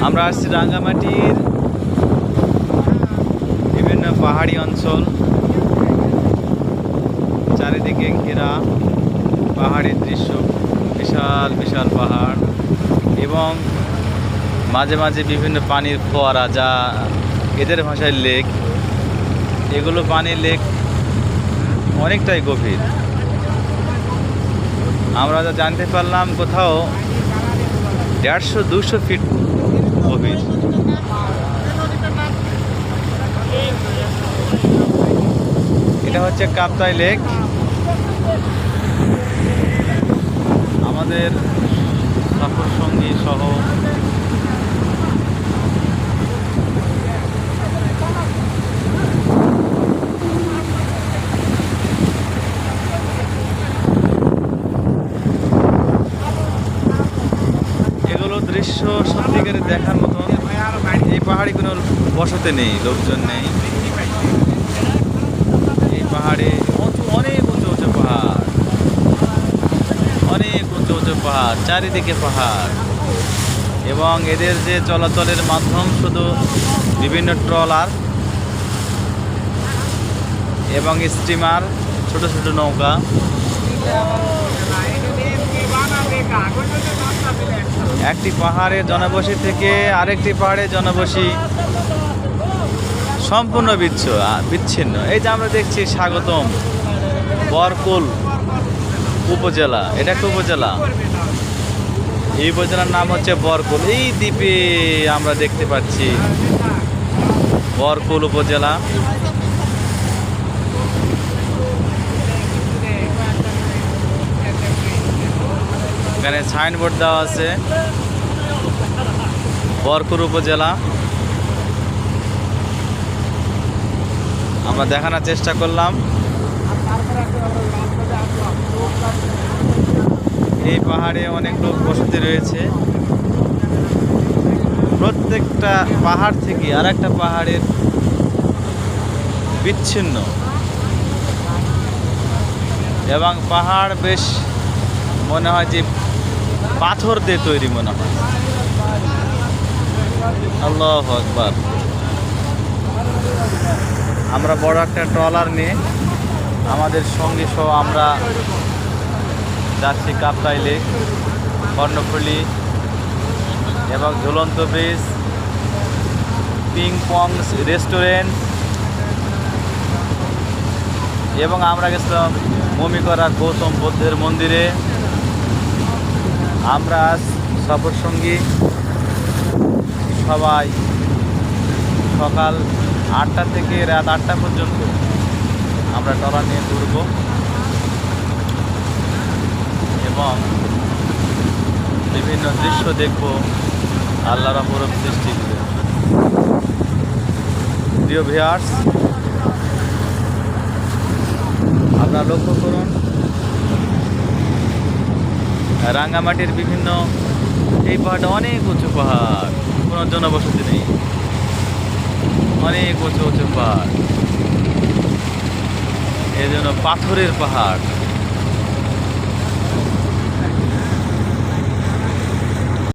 আমরা আসছি রাঙ্গামাটির বিভিন্ন পাহাড়ি অঞ্চল, চারিদিকে ঘেরা পাহাড়ের দৃশ্য, বিশাল বিশাল পাহাড় এবং মাঝে মাঝে বিভিন্ন পানির ফোয়ারা, যা এদের ভাষায় লেক। এগুলো পানির লেক অনেকটাই গভীর। আমরা যা জানতে পারলাম কোথাও 150-200 ফিট গভীর। এটা হচ্ছে কাপ্তাই লেক। আমাদের সফর সঙ্গী সহ এগুলো দৃশ্য সত্যিকারে দেখার মতন। এই পাহাড়ে কোনো বসতে নেই, লোকজন নেই। এই পাহাড়ে অনেক উঁচু উঁচু পাহাড়, অনেক উঁচু উঁচু পাহাড়, চারিদিকে পাহাড়। এবং এদের যে চলাচলের মাধ্যম শুধু বিভিন্ন ট্রলার এবং স্টিমার, ছোট ছোট নৌকা। একটি পাহাড়ের জনবসতি থেকে আরেকটি পাহাড়ের জনবসতি সম্পূর্ণ বিচ্ছিন্ন। এই যে আমরা দেখছি স্বাগতম বরকুল উপজেলা, এটা একটা উপজেলা। এই উপজেলার নাম হচ্ছে বরকুল। এই দ্বীপে আমরা দেখতে পাচ্ছি বরকুল উপজেলা। এখানে সাইনবোর্ড দেওয়া আছে বরকুল উপজেলা। আমরা দেখানোর চেষ্টা করলাম। এই পাহাড়ে অনেক লোক বসতি রয়েছে। প্রত্যেকটা পাহাড় থেকে আর একটা পাহাড়ের বিচ্ছিন্ন, এবং পাহাড় বেশ মনে হয় যে পাথর দিয়ে তৈরি মনে হয়। আল্লাহু আকবার। আমরা বড় একটা ট্রলার নিয়ে আমাদের সঙ্গী সহ আমরা যাচ্ছি কাপ্তাই লেক, কর্ণফুলী এবং ঝুলন্ত ব্রিজ, পিং পং রেস্টুরেন্ট, এবং আমরা গেছিলাম মমিকরা গৌতম বুদ্ধের মন্দিরে। আমরা সফর সঙ্গী সবাই সকাল 8টা থেকে রাত 8টা পর্যন্ত আমরা ট্রলার নিয়ে ঘুরব এবং বিভিন্ন দৃশ্য দেখব আল্লাহর অপরূপ সৃষ্টিগুলো। প্রিয় ভিউয়ার্স, আপনারা লক্ষ্য করুন রাঙ্গামাটির বিভিন্ন এই পাহাড়টা অনেক উঁচু পাহাড়, কোনো জনবসতি নেই, অনেক উঁচু উঁচু পাহাড়, এই জন্য পাথরের পাহাড়।